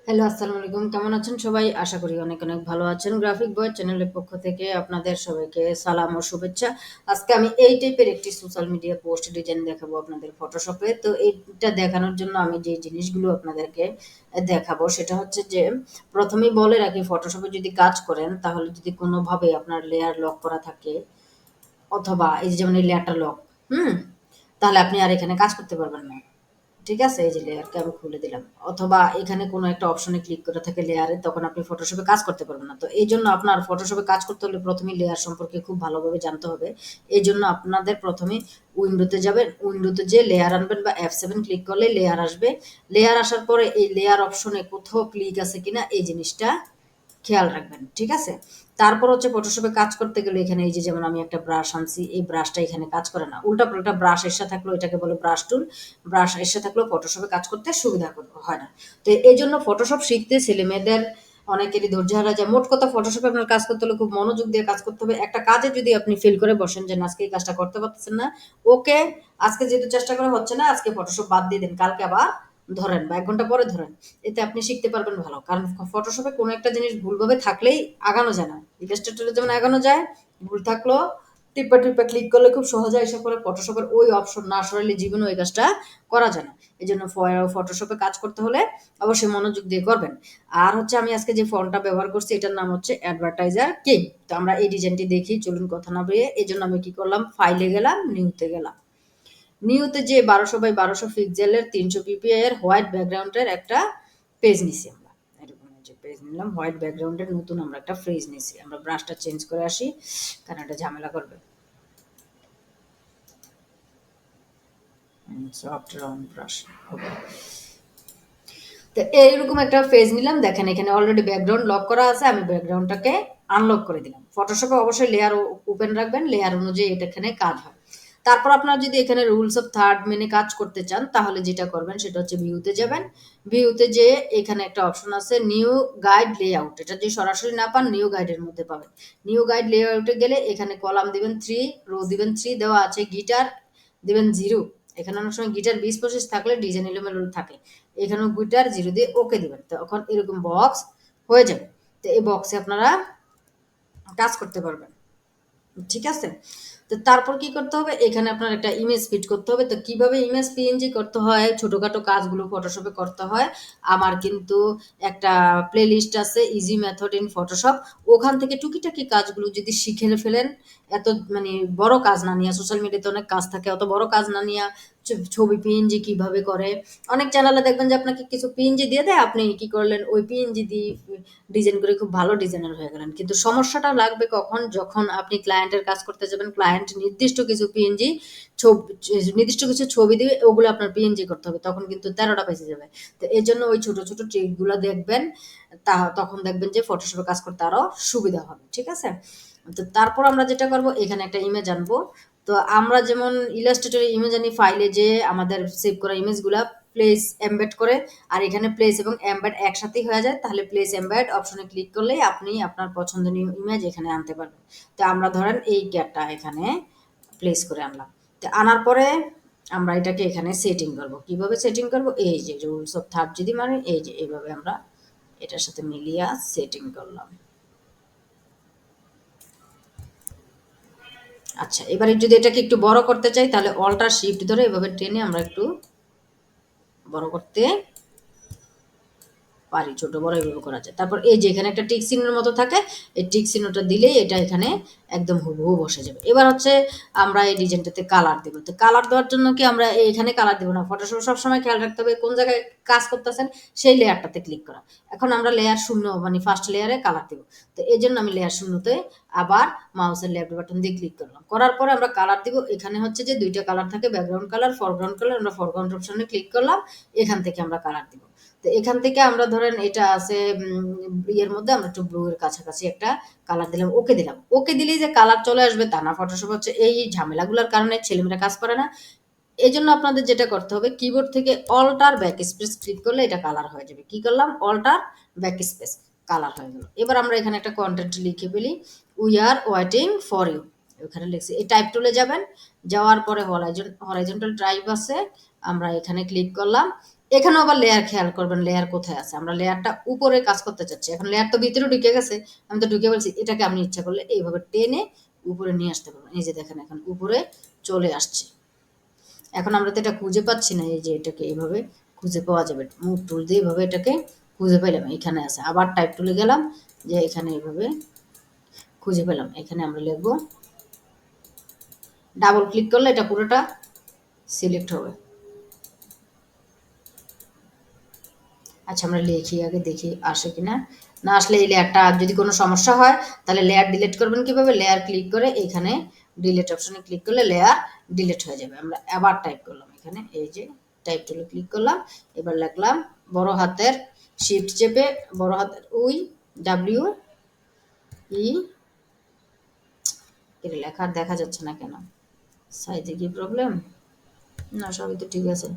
Hello, আসসালামু আলাইকুম। কেমন আছেন সবাই? আশা করি অনেক, অনেক ভালো আছেন। গ্রাফিক বয় চ্যানেলের পক্ষ থেকে আপনাদের সবাইকে সালাম ও শুভেচ্ছা। আজকে আমি এই টাইপের একটি সোশ্যাল মিডিয়া পোস্ট ডিজাইন দেখাবো আপনাদের ফটোশপে। তো এইটা দেখানোর জন্য আমি যে জিনিসগুলো আপনাদেরকে দেখাবো সেটা হচ্ছে যে, ১ম এই বলে রাখি ফটোশপে যদি কাজ করেন তাহলে যদি কোনোভাবে আপনার লেয়ার লক করা থাকে অথবা এই যে যেমন এই লেয়ারটা লক, হুম? তাহলে আপনি আর এখানে কাজ করতে পারবেন না। ঠিক আছে? এই যে লেয়ারকে আমি খুলে দিলাম। অথবা এখানে কোনো একটা অপশনে ক্লিক করা থাকে লেয়ারে, তখন আপনি ফটোশপে কাজ করতে পারবেন না। তো এইজন্য আপনার ফটোশপে কাজ করতে হলে ১ম এই লেয়ার সম্পর্কে খুব ভালোভাবে জানতে হবে। এইজন্য আপনাদের ১ম এই উইন্ডোতে যাবেন। উইন্ডোতে যেয়ে লেয়ার আনবেন বা F7 ক্লিক করলে লেয়ার আসবে। লেয়ার আসার পরে এই লেয়ার অপশনে কোথাও ক্লিক আছে কিনা এই জিনিসটা খেয়াল রাখবেন। ঠিক আছে? তারপর হচ্ছে ফটোশপে কাজ করতে গেলে এখানে এই যে যেমন আমি একটা ব্রাশ আনছি, এই ব্রাশটা এখানে কাজ করে না। উল্টাপাল্টা ব্রাশ এসে থাকলেও এটাকে বলে ব্রাশ টুল। ব্রাশ এসে থাকলেও ফটোশপে কাজ করতে সুবিধা হয় না। তো এইজন্য ফটোশপ শিখতে ছেলেমেয়েদের অনেকেরই ধৈর্য হারা যায়। মোট কথা ফটোশপে আপনার কাজ করতে হলে খুব মনোযোগ দিয়ে কাজ করতে হবে। একটা কাজে যদি আপনি ফেল করে বসেন যে না আজকে এই কাজটা করতে পারতেছেন না, ওকে, আজকে যেহেতু চেষ্টা করা হচ্ছে না, আজকে ফটোশপ বাদ দিয়ে দিন। কালকে আবার ধরেন বা ১ ঘন্টা পরে ধরেন। এতে আপনি শিখতে পারবেন ভালো। কারণ ফটোশপে কোনো একটা জিনিস ভুলভাবে থাকলেই আগানো যায় না। ইলাস্ট্রেটরে যেমন আগানো যায়, ভুল থাকলেও টিপা, টিপা ক্লিক করলে খুব সহজে আইসা পড়ে। ফটোশপের ওই অপশন না সরাইলে জীবনেও এই কাজটা করা যায় না। এজন্য ফটোশপে কাজ করতে হলে অবশ্যই মনোযোগ দিয়ে করবেন। আর হচ্ছে আমি আজকে যে ফন্টটা ব্যবহার করছি এটার নাম হচ্ছে অ্যাডভার্টাইজার কিং। তো আমরা এই ডিজাইনটি দেখি, চলুন কথা না বাড়িয়ে। এজন্য আমি কি করলাম, ফাইলে গেলাম, নিউতে গেলাম। নিউতে যে ১২০০ বাই ১২০০ পিক্সেলের ৩০০ পিপিআই এর হোয়াইট ব্যাকগ্রাউন্ডের একটা পেজ নিছি আমরা। এরকম যে পেজ নিলাম, হোয়াইট ব্যাকগ্রাউন্ডের নতুন আমরা একটা পেজ নিছি। আমরা ব্রাশটা চেঞ্জ করে আসি, কারণ এটা ঝামেলা করবে। সফট রাউন্ড ব্রাশ, ওকে। তো এইরকম একটা পেজ নিলাম। দেখেন এখানে অলরেডি ব্যাকগ্রাউন্ড লক করা আছে। আমি ব্যাকগ্রাউন্ডটাকে আনলক করে দিলাম। ফটোশপে অবশ্যই লেয়ার ওপেন রাখবেন, লেয়ার অনুযায়ী এটা এখানে কাজ হয়। তারপর আপনারা যদি এখানে রুলস অফ থার্ড মেনে কাজ করতে চান তাহলে যেটা করবেন সেটা হচ্ছে ভিউতে যাবেন। ভিউতে যেয়ে এখানে একটা অপশন আছে নিউ গাইড লেআউট। এটা যদি সরাসরি না পান নিউ গাইডের মধ্যে পাবেন। নিউ গাইড লেআউটে গেলে এখানে কলাম দিবেন ৩, রো দিবেন ৩, দেওয়া আছে গিটার দিবেন 0। এখানে অনেক সময় গিটার ২০-২৫ থাকলে ডিজাইন এলোমেলো থাকে। এখানেও গিটার 0 দিয়ে ওকে দিবেন। তখন এরকম বক্স হয়ে যাবে। তো এই বক্সে আপনারা কাজ করতে পারবেন। ঠিক আছে? তো তারপর কি করতে হবে? এখানে আপনার একটা ইমেজ ফিট করতে হবে। তো কিভাবে ইমেজ পিএনজি করতে হয়, ছোটখাটো কাজগুলো ফটোশপে করতে হয়। আমার কিন্তু একটা প্লেলিস্ট আছে ইজি মেথড ইন ফটোশপ। ওখান থেকে টুকিটাকি কাজগুলো যদি শিখে ফেলেন, এত মানে বড় কাজ না নিয়া, সোশ্যাল মিডিয়াতে অনেক কাজ থাকে, অত বড় কাজ না নিয়া ছবি পিএনজি কিভাবে করে। অনেক চ্যানেলে দেখবেন যে আপনাকে কিছু পিএনজি দিয়ে দেয়, আপনি কি করলেন ওই পিএনজি দিয়ে ডিজাইন করে খুব ভালো ডিজাইনার হয়ে গেলেন। কিন্তু সমস্যাটা লাগবে কখন? যখন আপনি ক্লায়েন্টের কাজ করতে যাবেন, ক্লায়েন্ট নির্দিষ্ট কিছু পিএনজি নির্দিষ্ট কিছু ছবি দিবে, ওগুলো আপনার পিএনজি করতে হবে। তখন কিন্তু ১৩টা বেঁচে যাবে। তো এজন্য ওই ছোট, ছোট ট্রিকগুলা দেখবেন। তখন দেখবেন যে ফটোশপে কাজ করতে আরো সুবিধা হবে। ঠিক আছে? তো তারপর আমরা যেটা করব, এখানে একটা ইমেজ আনবো। তো আমরা যেমন ইলাস্ট্রেটরে ইমেজ আনি, ফাইলে যেয়ে আমাদের সেভ করা ইমেজগুলা প্লেস এমবেড করে, আর এখানে প্লেস এবং এমবেড একসাথেই হয়ে যায়। তাহলে প্লেস এমবেড অপশনে ক্লিক করলেই আপনি আপনার পছন্দনীয় ইমেজ এখানে আনতে পারবেন। তো আমরা ধরেন এই ক্যাটটা এখানে প্লেস করে আনলাম। তো আনার পরে আমরা এটাকে এখানে সেটিং করব। কিভাবে সেটিং করব? এই যে রুলস অফ থার্ড যদি মানে এই যে এইভাবে আমরা এটার সাথে মিলিয়ে সেটিং করলাম। আচ্ছা, এবারে যদি এটাকে একটু বড় করতে চাই তাহলে অল্ট আর শিফট ধরে এভাবে টেনে আমরা একটু বড় করতে পারি। ছোট বড় এভাবে করা যায়। তারপর এই যে এখানে একটা টিক চিহ্নের মতো থাকে, এই টিক চিহ্নটা দিলেই এটা এখানে একদম হুবহু বসে যাবে। এবার হচ্ছে আমরা এই ডিজাইনটাতে কালার দেব। তো কালার দেওয়ার জন্য কি আমরা এখানে কালার দেব না। ফটোশপ সবসময় খেয়াল রাখতে হবে কোন জায়গায় কাজ করতেছেন সেই লেয়ারটাতে ক্লিক করা। এখন আমরা লেয়ার 0 মানে ফার্স্ট লেয়ারে কালার দেব। তো এজন্য আমি লেয়ার 0 তে আবার মাউসের লেফট বাটন দিয়ে ক্লিক করলাম। করার পরে আমরা কালার দিব। এখানে হচ্ছে যে ২ টা কালার থাকে, ব্যাকগ্রাউন্ড কালার, ফরগ্রাউন্ড কালার। আমরা ফরগ্রাউন্ড অপশনে ক্লিক করলাম। এখান থেকে আমরা কালার দিব। তো এখান থেকে আমরা ধরেন এটা আছে ইয়ের মধ্যে আমরা একটু ব্লু এর কাছাকাছি একটা কালার দিলাম, ওকে দিলাম। ওকে দিলেই যে কালার চলে আসবে তা না। ফটোশপ হচ্ছে এই ঝামেলাগুলোর কারণে ছেলেমেয়েরা কাজ পারে না। এজন্য আপনাদের যেটা করতে হবে, কিবোর্ড থেকে অল্ট আর ব্যাক স্পেস ক্লিক করলে এটা কালার হয়ে যাবে। কি করলাম? অল্ট আর ব্যাক স্পেস, কালার হয়ে গেল। এবার আমরা এখানে একটা কনটেন্ট লিখে ফেলি, we are waiting for you. ওখানে লিখছি। এই টাইপ টুলে যাবেন, যাওয়ার পরে হরাইজন্টাল টাইপ আছে, আমরা এখানে ক্লিক করলাম। এখানেও আবার লেয়ার খেয়াল করবেন, লেয়ার কোথায় আছে। আমরা লেয়ারটা উপরে কাজ করতে চাচ্ছি, এখন লেয়ার তো ভিতরে ঢুকে গেছে, আমি তো ঢুকে বলছি। এটাকে আপনি ইচ্ছা করলে এইভাবে টেনে উপরে নিয়ে আসতে পারবেন। এই যে দেখেন এখন উপরে চলে আসছে। এখন আমরা তো এটা খুঁজে পাচ্ছি না, এই যে এটাকে এইভাবে খুঁজে পাওয়া যাবে, মুভ টুল দিয়ে এইভাবে এটাকে খুঁজে পেলাম, এখানে আছে। আবার টাইপ টুলে গেলাম, যে এখানে এইভাবে খুঁজে পেলাম, এখানে আমরা লিখবো, ডাবল ক্লিক করলে এটা পুরোটা সিলেক্ট হবে। আচ্ছা আমরা লিখি আগে, দেখি আসে কিনা। না আসলে এই লেয়ারটা যদি কোনো সমস্যা হয় তাহলে লেয়ার ডিলিট করবেন কিভাবে, লেয়ার ক্লিক করে এখানে ডিলিট অপশনে ক্লিক করলে লেয়ার ডিলিট হয়ে যাবে। আমরা আবার টাইপ করলাম এখানে, এই যে টাইপ টুলে ক্লিক করলাম, এবার লিখলাম বড় হাতের শিফট চেপে বড় হাতের উই ডাব্লিউ ই, এর লেখা দেখা যাচ্ছে না কেন, সাইজে কি প্রবলেম? না সবই তো ঠিক আছে।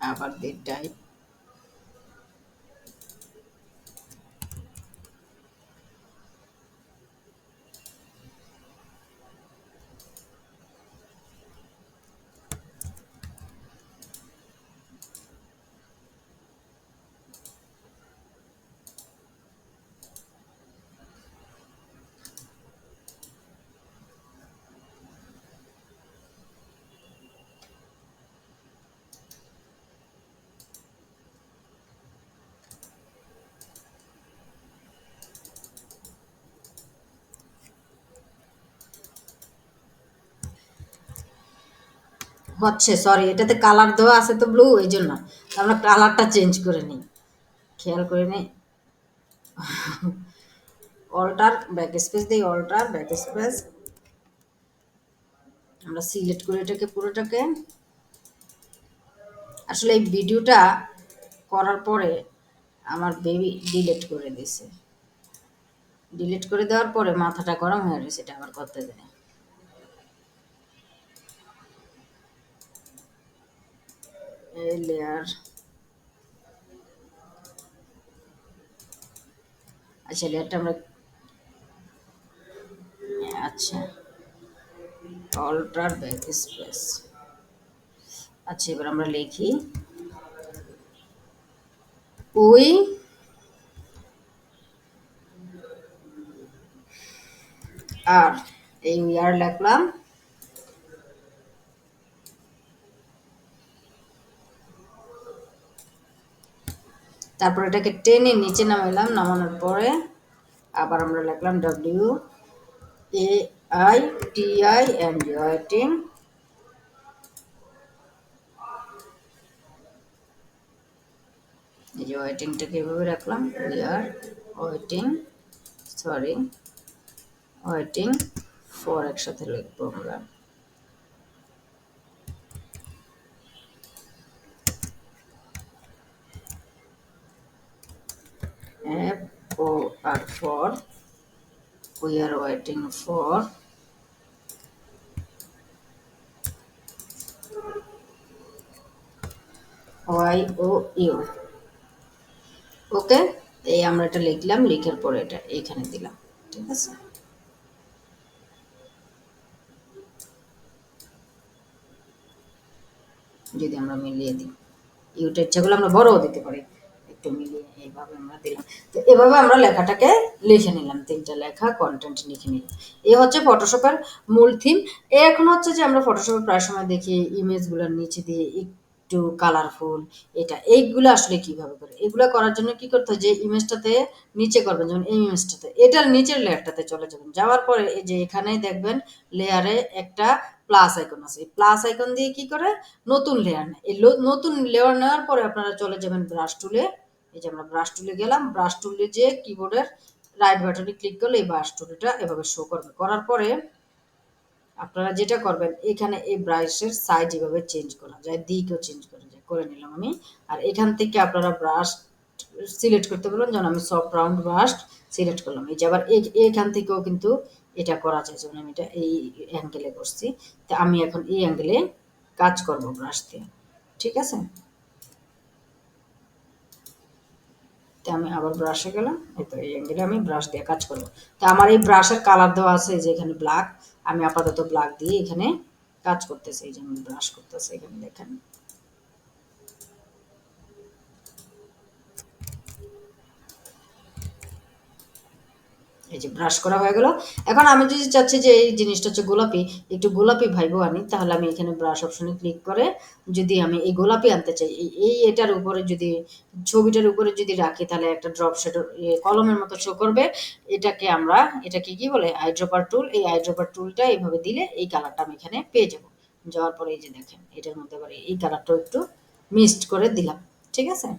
আবার দিয়ে টাইপ, হচ্ছে, সরি এটাতে কালার দেওয়া আছে তো ব্লু, এই জন্য আমরা কালারটা চেঞ্জ করে নিই, খেয়াল করে নিই। অল্টার ব্যাক স্পেস দিই, অল্টার ব্যাক স্পেস, আমরা সিলেক্ট করে এটাকে পুরোটাকে। আসলে এই ভিডিওটা করার পরে আমার বেবি ডিলিট করে দিছে, ডিলিট করে দেওয়ার পরে মাথাটা গরম হয়ে গেছে, এটা আবার করতে দেয়। এই লেয়ার, আচ্ছা লেয়ারটা আমরা, আচ্ছা অল্টার ব্যাক স্পেস, আচ্ছা এবার আমরা লিখি উই আর, এই উই আর লিখলাম, তারপর এটাকে টেনে নিচে নামাইলাম, নামানোর পরে আবার আমরা লিখলাম W A I T I N G, waiting, এই যে ওয়েটিংটাকে এভাবে রাখলাম, we are waiting, sorry waiting for, একসাথে লিখবো আমরা, F O R for, we are waiting for Y O U. Okay, এই আমরা এটা লিখলাম, লিখার পরে এটা এখানে দিলাম, ঠিক আছে। যদি আমরা মিলিয়ে দিই, ইউটা ইচ্ছাগুলো আমরা বড়ও দিতে পারি, একটু মিলিয়ে এইভাবে আমরা দিলাম। তো এভাবে আমরা লেখাটাকে লিখে নিলাম, তিনটা লেখা কন্টেন্ট লিখে নিলাম। এই হচ্ছে ফটোশপের মূল থিম। এখন হচ্ছে যে আমরা ফটোশপে প্রায় সময় দেখি ইমেজগুলোর নিচে দিয়ে একটু কালারফুল, এটা এইগুলো আসলে কিভাবে করে, এগুলো করার জন্য কি করতে হয়, যে ইমেজটাতে নিচে করবেন, যেমন এই ইমেজটাতে এটার নিচের লেয়ারটাতে চলে যাবেন, যাওয়ার পরে এই যে এখানে দেখবেন লেয়ারে একটা প্লাস আইকন আছে, এই প্লাস আইকন দিয়ে কি করে নতুন লেয়ার নেয়। এই নতুন লেয়ার নেওয়ার পরে আপনারা চলে যাবেন ব্রাশ টুলে, এই যে আমরা ব্রাশ টুলে গেলাম, ব্রাশ টুলে যে কিবোর্ডের রাইট বাটনে ক্লিক করলে এই ব্রাশ টুলটা এভাবে শো করবে। করার পরে আপনারা যেটা করবেন, এখানে এই ব্রাশের সাইজ এভাবে চেঞ্জ করা যায়, দিকও চেঞ্জ করা যায়, করে নিলাম আমি। আর এখান থেকে আপনারা ব্রাশ সিলেক্ট করতে পারবেন, যেমন আমি সফট রাউন্ড ব্রাশ সিলেক্ট করলাম। এই যে আবার এইখান থেকেও কিন্তু এটা করা যায়, যেমন আমি এটা এই অ্যাঙ্গেলে করছি, তো আমি এখন এই অ্যাঙ্গেলে কাজ করব ব্রাশ দিয়ে, ঠিক আছে। তো আমি আবার ব্রাশে গেলাম, এই তো এই অ্যাঙ্গেলে আমি ব্রাশ দিয়ে কাজ করব। তো আমার এই ব্রাশের কালার দেওয়া আছে যে এখানে ব্ল্যাক, আমি আপাতত ব্ল্যাক দিয়ে এখানে কাজ করতেছি, এই যে আমি ব্রাশ করতেছি এখানে দেখেন। এই যে ব্রাশ করা হয়ে গেল। এখন আমি যদি চাচ্ছি যে এই জিনিসটা হচ্ছে গোলাপি, একটু গোলাপি ভাইবও আনি, তাহলে আমি এখানে ব্রাশ অপশনে ক্লিক করে যদি আমি এই গোলাপি আনতে চাই, এটার উপরে যদি ছবিটার উপরে যদি রাখি তাহলে একটা ড্রপ শেডের কলমের মতো শো করবে। এটাকে কি বলে আইড্রপার টুল। এই আইড্রপার টুলটা এইভাবে দিলে এই কালারটা আমি এখানে পেয়ে যাব। যাওয়ার পরে এই যে দেখেন এটার মধ্যে আবার এই কালারটাও একটু মিক্সড করে দিলাম, ঠিক আছে,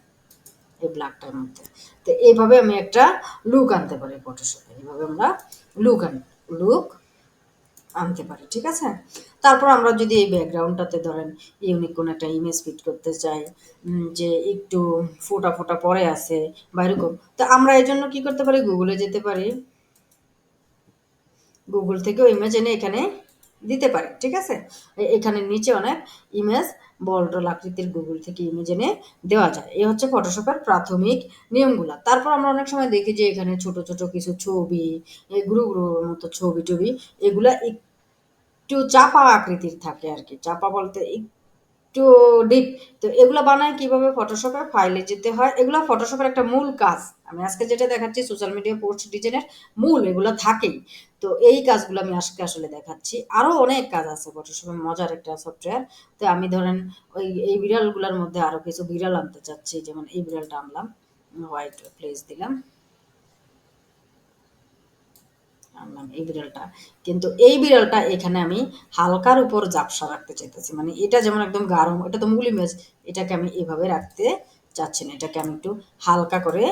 এই ব্ল্যাকটার মধ্যে। তো এইভাবে আমি একটা লুক আনতে পারি ফটোশপে, এইভাবে আমরা লুক আনতে পারি, ঠিক আছে। তারপর আমরা যদি এই ব্যাকগ্রাউন্ডটাতে ধরেন ইউনিক কোনো একটা ইমেজ ফিট করতে চাই, যে একটু ফোটা ফোটা পরে আছে বা এরকম, তো আমরা এই জন্য কি করতে পারি, গুগলে যেতে পারি, গুগল থেকেও ইমেজ এনে এখানে দিতে পারি, ঠিক আছে। এখানে নিচে অনেক ইমেজ বল টল আকৃতির গুগল থেকে ইমেজ এনে দেওয়া যায়। এই হচ্ছে ফটোশপের প্রাথমিক নিয়মগুলা। তারপর আমরা অনেক সময় দেখি যে এখানে ছোট ছোট কিছু ছবি, এই গ্রু গ্রু মতো ছবি টবি, এগুলা একটু চাপা আকৃতির থাকে আর কি, চাপা বলতে একটু ডিপ। তো এগুলো বানায় কিভাবে, ফটোশপে ফাইলে যেতে হয়। এগুলো ফটোশপের একটা মূল কাজ। আমি আজকে যেটা দেখাচ্ছি সোশ্যাল মিডিয়া পোস্ট ডিজাইনের মূল এগুলো থাকেই। তো এই কাজগুলো আমি আজকে আসলে দেখাচ্ছি। আরো অনেক কাজ আছে ফটোশপে, মজার একটা সফটওয়্যার। তো আমি ধরেন এই বিড়ালগুলোর মধ্যে আরো কিছু বিড়াল আনতে চাচ্ছি, যেমন এই বিড়ালটা আনলাম, হোয়াইট প্লেস দিলাম, আনলাম এই বিড়ালটা। কিন্তু এই বিড়ালটা এখানে আমি হালকার উপর ঝাপসা রাখতে চাইতেছি, মানে এটা যেমন একদম গাঢ়, এটা তো মূল ইমেজ, এটাকে আমি এভাবে রাখতে চাচ্ছি না, এটাকে আমি একটু হালকা করে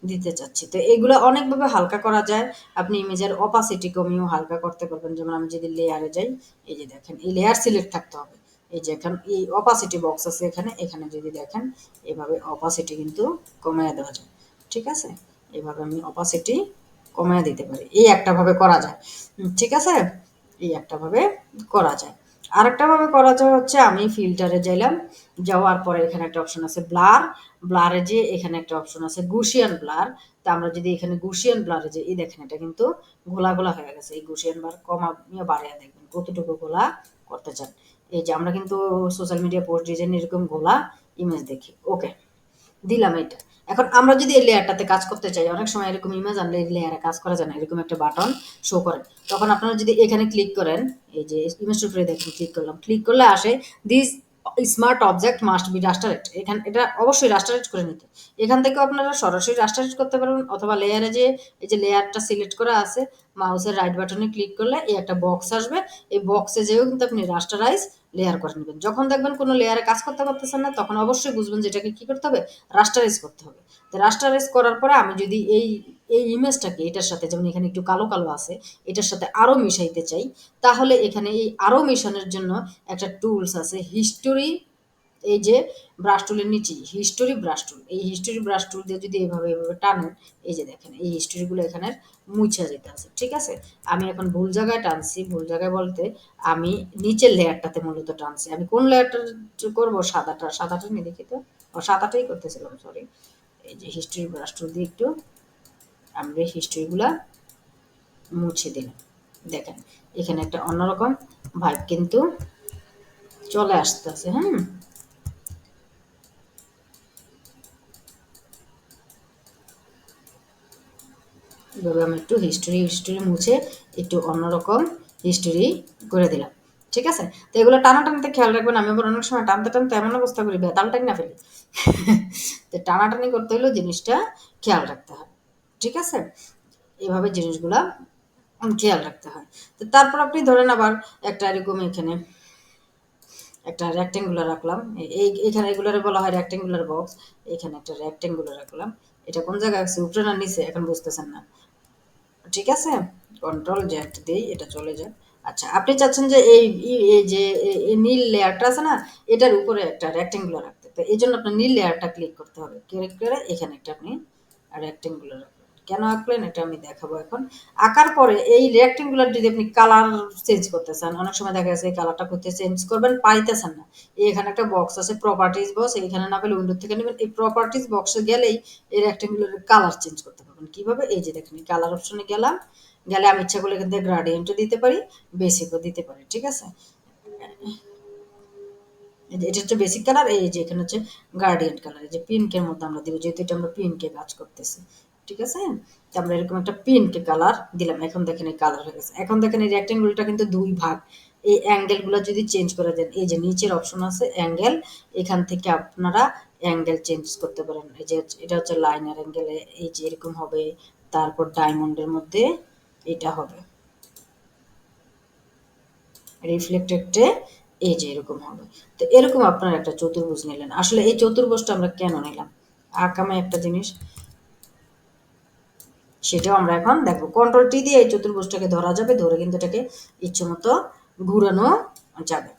দিতে চাচ্ছি। তো এগুলো অনেকভাবে হালকা করা যায়। আপনি ইমেজের অপাসিটি কমিয়েও হালকা করতে পারবেন। যেমন আমি যদি লেয়ারে যাই, এই যে দেখেন এই লেয়ার সিলেক্ট থাকতে হবে, এই যে এখানে এই অপাসিটি বক্স আছে, এখানে এখানে যদি দেখেন এভাবে অপাসিটি কিন্তু কমিয়ে দেওয়া যায়, ঠিক আছে। এভাবে আমি অপাসিটি কমায় দিতে পারি, এই একটা ভাবে করা যায়, ঠিক আছে, এই একটা ভাবে করা যায়। আরেকটা ভাবে করা যায় হচ্ছে, আমি ফিল্টারে যাইলাম, যাওয়ার পরে এখানে একটা অপশন আছে ব্লার, ব্লারে যে এখানে একটা অপশন আছে গুশিয়ান ব্লার। তা আমরা যদি এখানে গুশিয়ান ব্লারে যে এই দেখেন এটা কিন্তু গোলা গোলা হয়ে গেছে, এই গুশিয়ান ব্লার কমিয়ে বাড়িয়ে দেখবেন কতটুকু গোলা করতে চান। এই যে আমরা কিন্তু সোশ্যাল মিডিয়া পোস্ট ডিজাইন এরকম গোলা ইমেজ দেখি, ওকে দিলাম এটা। এখন আমরা যদি এই লেয়ারটাতে কাজ করতে চাই, অনেক সময় এরকম ইমেজ আনলে এই লেয়ারে কাজ করা যায় না, এরকম একটা বাটন শো করে। তখন আপনারা যদি এখানে ক্লিক করেন, এই যে ইমেজের উপরে দেখেন ক্লিক করলাম, ক্লিক করলে আসে this smart object must be rasterized. এখানে এটা অবশ্যই রাস্টারেট করে নিতে। এখান থেকেও আপনারা সরাসরি রাস্টারেট করতে পারবেন, অথবা লেয়ারে যে এই যে লেয়ারটা সিলেক্ট করা আছে, মাউসের রাইট বাটনে ক্লিক করলে এই একটা বক্স আসবে, এই বক্সে যেও কিন্তু আপনি রাস্টারাইজ লেয়ার করে নেবেন। যখন দেখবেন কোনো লেয়ারে কাজ করতে পারতেছেন না, তখন অবশ্যই বুঝবেন যে এটাকে কি করতে হবে, রাস্টারাইজ করতে হবে। তো রাস্টারাইজ করার পরে আমি যদি এই ইমেজটাকে এটার সাথে, যেমন এখানে একটু কালো কালো আছে, এটার সাথে আরো মিশাইতে চাই, তাহলে এখানে এই আরো মেশানোর জন্য একটা টুলস আছে হিস্টোরি, এই যে ব্রাশ টুলের নিচে হিস্টোরি ব্রাশ টুল, এই হিস্টোরি ব্রাশ টুল দিয়ে যদি এভাবে এভাবে টানেন, এই যে দেখেন এই হিস্টোরিগুলো এখানে মুছে যেতে আছে, ঠিক আছে। আমি এখন ভুল জায়গায় টানছি, ভুল জায়গায় বলতে আমি নিচের লেয়ারটাতে মূলত টানছি। আমি কোন লেয়ারটা করবো, সাদাটা নিয়ে দেখি তো, সাদাটাই করতেছিলাম, সরি। এই যে হিস্টোরি ব্রাশ টুল দিয়ে একটু আমরা হিস্টোরিগুলা মুছে দিলাম, দেখেন এখানে একটা অন্যরকম ভাইব কিন্তু চলে আসতেছে। হ্যাঁ, এভাবে আমি একটু হিস্টোরি মুছে একটু অন্যরকম হিস্টোরি করে দিলাম, ঠিক আছে। তো এগুলো টানাটানিতে খেয়াল রাখবেন। আমি আবার অনেক সময় টানতে টানতে এমন অবস্থা করি বেতাল টানি না ফেলি। তো টানাটানি করতে হলেও জিনিসটা খেয়াল রাখতে হয়, ঠিক আছে। এভাবে জিনিসগুলা খেয়াল রাখতে হয়। তো তারপর আপনি ধরেন আবার একটা এরকম এখানে একটা রেক্টেঙ্গুলার রাখলাম, এইখানে এগুলারে বলা হয় রেক্টেঙ্গুলার বক্স। এখানে একটা রেক্টেঙ্গুলার রাখলাম, এটা কোন জায়গায় আছে, উপরে না নিচে এখন বুঝতেছেন না, ঠিক আছে। কন্ট্রোল জেড দেই, এটা চলে যায়। আচ্ছা, আপনি চাচ্ছেন যে এই যে এই নীল লেয়ারটা আছে না, এটার উপরে একটা রেক্টেঙ্গুলার রাখতে, তো এই জন্য আপনার নীল লেয়ারটা ক্লিক করতে হবে, ক্লিক করে এখানে একটা আপনি রেক্টেঙ্গুলার রাখবেন। কেন আঁকলেন এটা আমি দেখাবো এখন। আঁকার পরে এই রেক্টেঙ্গুলার যদি আপনি কালার চেঞ্জ করতে চান, অনেক সময় দেখা যাচ্ছে এই কালারটা করতে চেঞ্জ করবেন পাইতেছেন না, এখানে একটা বক্স আছে প্রপার্টিজ বক্স, এখানে না পেলে উইন্ডো থেকে নেবেন, এই প্রপার্টিজ বক্সে গেলেই এই রেক্টেঙ্গুলারের কালার চেঞ্জ করতে পারবেন। কিভাবে, এই যে দেখেন কালার অপশনে গেলাম, গেলে আমি ইচ্ছা করলে এখান থেকে গ্রাডিয়েন্টও দিতে পারি, বেসিকও দিতে পারি, ঠিক আছে? এটা হচ্ছে বেসিক কালার, এই যে এখানে হচ্ছে গার্ডিয়ান কালার, এই যে পিঙ্কের মধ্যে আমরা দিব, যেহেতু এটা আমরা পিঙ্কে কাজ করতেছি, ঠিক আছে? তো আমরা এরকম একটা পিঙ্ক কালার দিলাম। এখন দেখেন এই কালার হয়ে গেছে। এখন দেখেন এই রেক্টেঙ্গলটা কিন্তু দুই ভাগ। এই অ্যাঙ্গেল গুলো যদি চেঞ্জ করে দেন, এই যে নিচের অপশন আছে অ্যাঙ্গেল, এখান থেকে আপনারা অ্যাঙ্গেল চেঞ্জ করতে পারেন। এই যে এটা হচ্ছে লাইনার অ্যাঙ্গেল, এই যে এরকম হবে। তারপর ডায়মন্ডের মধ্যে এটা হবে, রিফ্লেক্টেডে এই যে এরকম হবে। তো এরকম আপনারা একটা চতুর্ভুজ নিলেন। আসলে এই চতুর্ভুজটা আমরা কেন নিলাম, আকামে একটা জিনিস, সেটাও আমরা এখন দেখবো। কন্ট্রোল টি দিয়ে এই চতুর্ভুজটাকে ধরা যাবে, ধরে কিন্তু এটাকে ইচ্ছে মতো ঘুরানো যাবে,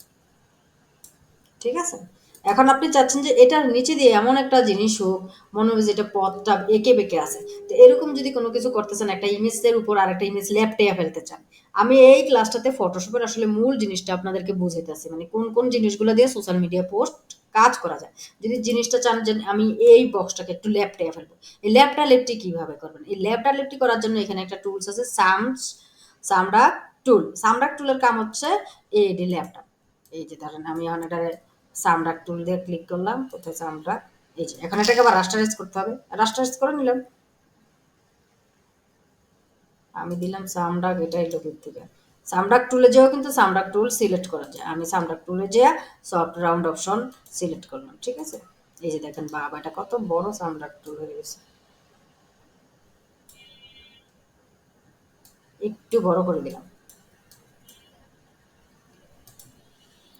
ঠিক আছে? এখন আপনি চাচ্ছেন যে এটার নিচে দিয়ে এমন একটা জিনিস হোক, মনে হবে যে এটা পথটা এঁকে বেঁকে আছে। তো এরকম যদি কোনো কিছু করতেছেন, একটা ইমেজের উপর আর একটা ইমেজ লেপটেয়া ফেলতে চান, আমি এই ক্লাসটাতে ফটোশপের আসলে মূল জিনিসটা আপনাদেরকে বুঝাইতেছি, মানে কোন কোন জিনিসগুলো দিয়ে সোশ্যাল মিডিয়া পোস্ট কাজ করা যায়। যদি জিনিসটা চান যে আমি এই বক্সটাকে একটু লেপটেয়া ফেলবো, এই লেপটা লেপটি কিভাবে করবেন? এই লেপটা লেপটি করার জন্য এখানে একটা টুলস আছে, সামডাক টুল। সামডাক টুলের কাম হচ্ছে এই ল্যাপটপ, এই যে ধরেন আমি এখন এটা সামডাক টুল দিয়ে ক্লিক করলাম, কোথায় সামডাক, এই যে এখন এটাকে আবার রাস্টারাইজ করতে হবে, রাস্টারাইজ করে নিলাম। আমি দিলাম সামডাক, এটা এলো দূর থেকে। সামডাক টুলে যেও কিন্তু সামডাক টুল সিলেক্ট করা যায়। আমি সামডাক টুলে যেয়ে সফট রাউন্ড অপশন সিলেক্ট করলাম, ঠিক আছে? এই যে দেখেন বাবা, এটা কত বড় সামডাক টুল হয়ে গেছে। একটু বড় করে দিলাম।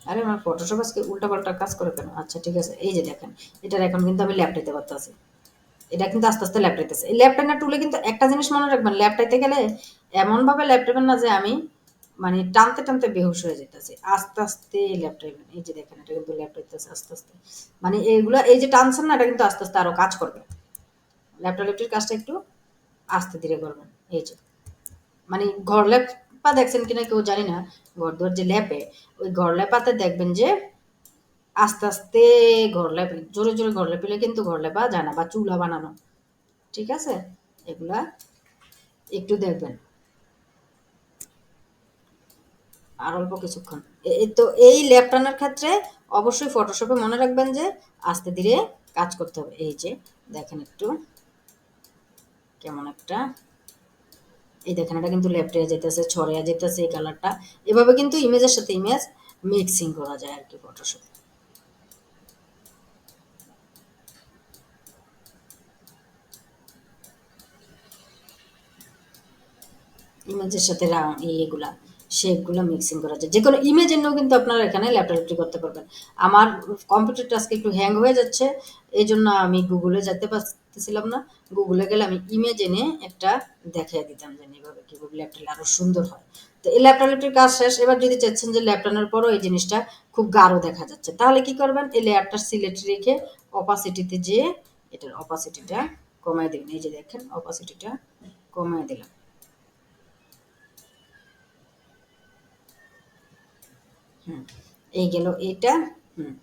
আরে আমার ফটোশপ আজকে উল্টাপাল্টা কাজ করে কেন? আচ্ছা ঠিক আছে, এই যে দেখেন এটার এখন কিন্তু আমি ল্যাপটাইতে পারতেছি। এটা কিন্তু আস্তে আস্তে ল্যাপটাইতেছে। এই ল্যাপটাইনা টুলে কিন্তু একটা জিনিস মনে রাখবেন, ল্যাপটাইতে গেলে এমনভাবে ল্যাপটাইবেন না যে আমি মানে টানতে টানতে বেহুশ হয়ে যেতেছি। আস্তে আস্তে ল্যাপটাইবেন। এই যে দেখেন এটা কিন্তু ল্যাপটাইতেছে আস্তে আস্তে। মানে এইগুলা এই যে টানছেন না, এটা কিন্তু আস্তে আস্তে আরো কাজ করবে। ল্যাপটির কাজটা একটু আস্তে ধীরে করবেন। এই যে মানে ঘর ল্যাপা দেখছেন কিনা কেউ জানি না, ঘর দুয়ার যে ল্যাপে, ওই ঘর ল্যাপাতে দেখবেন যে আস্তে আস্তে ঘর লেপে, জোরে জোরে ঘর লেপিলে কিন্তু ঘর লেপা যায় না, বা চুলা বানানো, ঠিক আছে? এগুলা একটু দেখবেন। আর অল্প কিছুক্ষণ। তো এই ল্যাপ টানার ক্ষেত্রে অবশ্যই ফটোশপে মনে রাখবেন যে আস্তে ধীরে কাজ করতে হবে। এই যে দেখেন একটু কেমন একটা, এই দেখেন এটা কিন্তু লেপটে যেতেছে, ছড়িয়ে যেতেছে এই কালারটা। এভাবে কিন্তু ইমেজের সাথে ইমেজ মিক্সিং করা যায় আর কি ফটোশপ। ইমেজের সাথে এগুলা শেপগুলো মিক্সিং করা যায়। যেকোনো ইমেজ এনেও কিন্তু আপনারা এখানে ল্যাপটপটি করতে পারবেন। আমার কম্পিউটারটা আজকে একটু হ্যাং হয়ে যাচ্ছে, এই জন্য আমি গুগলে যেতে পারতেছিলাম না। গুগলে গেলে আমি ইমেজ এনে একটা দেখিয়ে দিতাম যে এইভাবে কীভাবে ল্যাপটপ আরও সুন্দর হয়। তো এই ল্যাপটপটির কাজ শেষ। এবার যদি চাচ্ছেন যে ল্যাপটপের পরও এই জিনিসটা খুব গাঢ় দেখা যাচ্ছে, তাহলে কি করবেন? এই লেয়ারটা সিলেক্ট রেখে অপাসিটিতে যেয়ে এটার অপাসিটিটা কমায় দেবেন। এই যে দেখেন অপাসিটিটা কমায় দিলাম। হুম, এই গেল এইটা। হুম,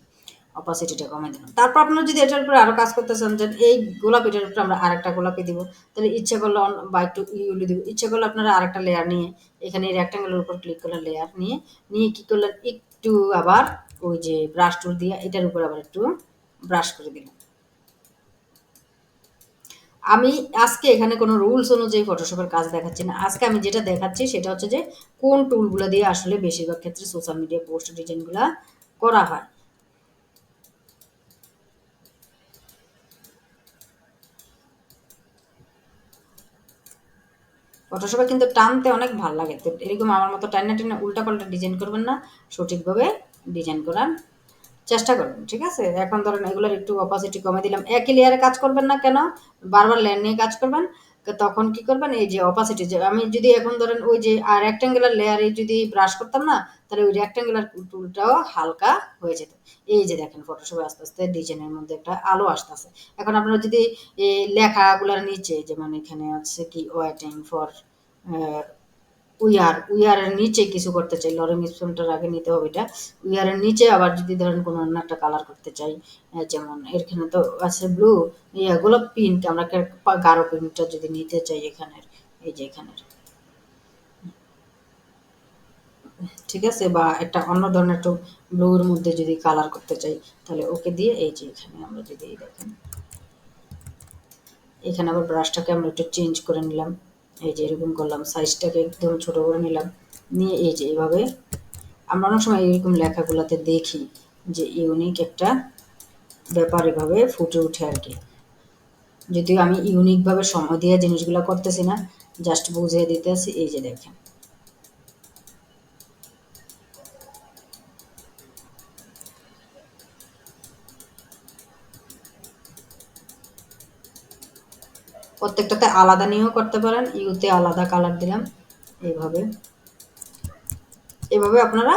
অপাসিটিটা কমাই দিলাম। তারপর আপনারা যদি এটার উপরে আরো কাজ করতে চান যে এই গোলাপিটার উপরে আমরা আরেকটা গোলাপি দিব, তাহলে ইচ্ছে করলে বা একটু ইউলি দিব, ইচ্ছে করলে আপনারা আরেকটা লেয়ার নিয়ে এখানে এই রেক্টাঙ্গেলের উপর ক্লিক করলে লেয়ার নিয়ে নিয়ে কি করলেন, একটু আবার ওই যে ব্রাশ টুল দিয়ে এটার উপর আবার একটু ব্রাশ করে দিলাম। আমি আজকে এখানে কোনো রুলস অনুযায়ী ফটোশপের কাজ দেখাচ্ছি না। আজকে আমি যেটা দেখাচ্ছি সেটা হচ্ছে যে কোন টুলগুলো দিয়ে আসলে বেশিরভাগ ক্ষেত্রে সোশ্যাল মিডিয়া পোস্ট ডিজাইনগুলো করা হয়। ফটোশপে কিন্তু টানতে অনেক ভাল লাগে। তো এরকম আমার মতো টাইনা টেনে উল্টাপাল্টা ডিজাইন করবেন না, সঠিকভাবে ডিজাইন করার চেষ্টা করবেন, ঠিক আছে? এখন ধরেন এগুলোর একটু অপাসিটি কমে দিলাম। একই লেয়ারে কাজ করবেন না কেন, বারবার লেয়ার নিয়ে কাজ করবেন। তখন কি করবেন, এই যে অপাসিটি, যে আমি যদি এখন ধরেন ওই যে আর রেক্ট্যাঙ্গুলার লেয়ারে যদি ব্রাশ করতাম না, তাহলে ওই রেক্ট্যাঙ্গুলার টুলটাও হালকা হয়ে যেত। এই যে দেখেন ফটোশপে আস্তে আস্তে ডিজাইনের মধ্যে একটা আলো আসতেছে। এখন আপনারা যদি এই লেখাগুলার নিচে, যেমন এখানে আছে কি ওয়েটিং ফর উইয়ারের নিচে কিছু করতে চাই, লরেম স্পুনটার আগে নিতে হবে এটা। উইয়ারের নিচে আবার যদি ধরেন কোনো অন্য একটা কালার করতে চাই, যেমন এখানে তো আছে ব্লু, গোলাপ পিঙ্ক, আমরা গাঢ় পিঙ্কটা যদি নিতে চাই এখানের, এই যে এখানের, ঠিক আছে? বা একটা অন্য ধরনের একটু ব্লুর মধ্যে যদি কালার করতে চাই, তাহলে ওকে দিয়ে এই যে এখানে আমরা যদি এই দেখেন, এখানে আবার ব্রাশটাকে আমরা একটু চেঞ্জ করে নিলাম। এই যে এরকম করলাম, সাইজটাকে একদম ছোট করে নিলাম, নিয়ে এই যে এভাবে আমরা অনেক সময় এরকম লেখাগুলাতে দেখি যে ইউনিক একটা ব্যাপার এভাবে ফুটে ওঠে আর কি। যদিও আমি ইউনিকভাবে সময় দিয়ে জিনিসগুলো করতেছি না, জাস্ট বুঝিয়ে দিতেছি। এই যে দেখেন, প্রত্যেকটাতে আলাদা নিয়েও করতে পারেন, ইউতে আলাদা কালার দিলাম এইভাবে। এভাবে আপনারা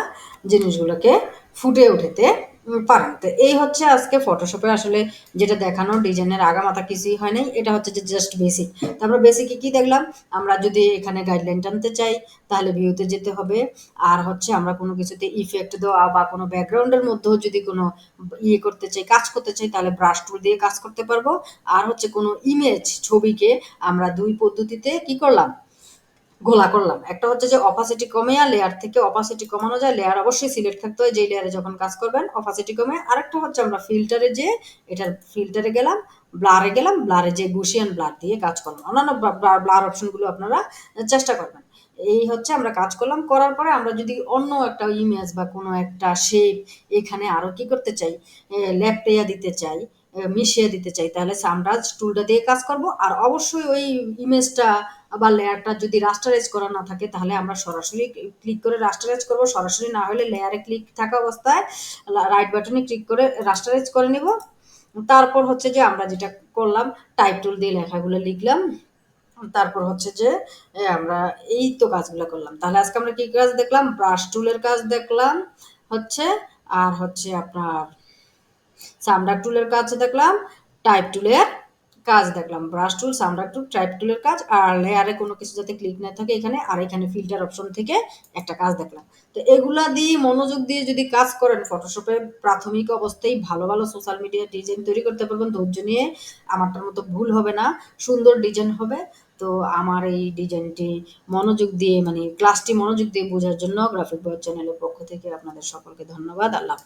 জিনিসগুলোকে ফুটে উঠাতে পারেন। তো এই হচ্ছে আজকে ফটোশপে আসলে যেটা দেখানো, ডিজাইনের আগামাথা কিছুই হয় নাই। এটা হচ্ছে যে জাস্ট বেসিক। তারপর বেসিকে কি দেখলাম, আমরা যদি এখানে গাইডলাইন টানতে চাই তাহলে ভিউতে যেতে হবে। আর হচ্ছে আমরা কোনো কিছুতে ইফেক্ট দেওয়া বা কোনো ব্যাকগ্রাউন্ডের মধ্যেও যদি কোনো ইয়ে করতে চাই, কাজ করতে চাই, তাহলে ব্রাশ টুল দিয়ে কাজ করতে পারবো। আর হচ্ছে কোনো ইমেজ, ছবিকে আমরা ২ পদ্ধতিতে কি করলাম, ঘোলা করলাম। একটা হচ্ছে যে অপাসিটি কমিয়ে লেয়ার থেকে অপাসিটি কমানো যায়। লেয়ার অবশ্যই সিলেক্ট থাকতে হয় যেই লেয়ারে যখন কাজ করবেন, অপাসিটি কমে। আরেকটা হচ্ছে আমরা ফিল্টারে যেয়ে এটার ফিল্টারে গেলাম, ব্লারে গেলাম, ব্লারে যেয়ে গুশিয়ান ব্লার দিয়ে কাজ করলাম। অন্যান্য ব্লার অপশনগুলো আপনারা চেষ্টা করবেন। এই হচ্ছে আমরা কাজ করলাম। করার পরে আমরা যদি অন্য একটা ইমেজ বা কোনো একটা শেপ এখানে আরো কি করতে চাই, লেপটেয়া দিতে চাই, মিশিয়ে দিতে চাই, তাহলে সামরাজ টুলটা দিয়ে কাজ করব। আর অবশ্যই ওই ইমেজটা বা লেয়ারটা যদি রাস্টারাইজ করা না থাকে, তাহলে আমরা সরাসরি ক্লিক করে রাস্টারাইজ করব। সরাসরি না হলে লেয়ারে ক্লিক থাকা অবস্থায় রাইট বাটনে ক্লিক করে রাস্টারাইজ করে নিব। তারপর হচ্ছে যে আমরা যেটা করলাম, টাইপ টুল দিয়ে লেখাগুলো লিখলাম। তারপর হচ্ছে যে আমরা এই তো কাজগুলো করলাম। তাহলে আজকে আমরা কি কাজ দেখলাম, ব্রাশ টুলের কাজ দেখলাম হচ্ছে, আর হচ্ছে আপনার সামডাক টুলের কাজ দেখলাম, টাইপ টুলের কাজ দেখলাম। ব্রাশ টুল, সামডাক টুল, টাইপ টুলের কাজ, আর লেয়ারে কোনো কিছু যাতে ক্লিক না থাকে এখানে, আর এখানে ফিল্টার অপশন থেকে একটা কাজ দেখলাম। তো এগুলা দিয়ে মনোযোগ দিয়ে যদি কাজ করেন ফটোশপে, প্রাথমিক অবস্থায় ভালো ভালো সোশ্যাল মিডিয়া ডিজাইন তৈরি করতে পারবেন ধৈর্য নিয়ে। আমারটার মতো ভুল হবে না, সুন্দর ডিজাইন হবে। তো আমার এই ডিজাইনটি মনোযোগ দিয়ে, মানে ক্লাসটি মনোযোগ দিয়ে বোঝার জন্য গ্রাফিক বয় চ্যানেলের পক্ষ থেকে আপনাদের সকলকে ধন্যবাদ। আল্লাহ হাফেজ।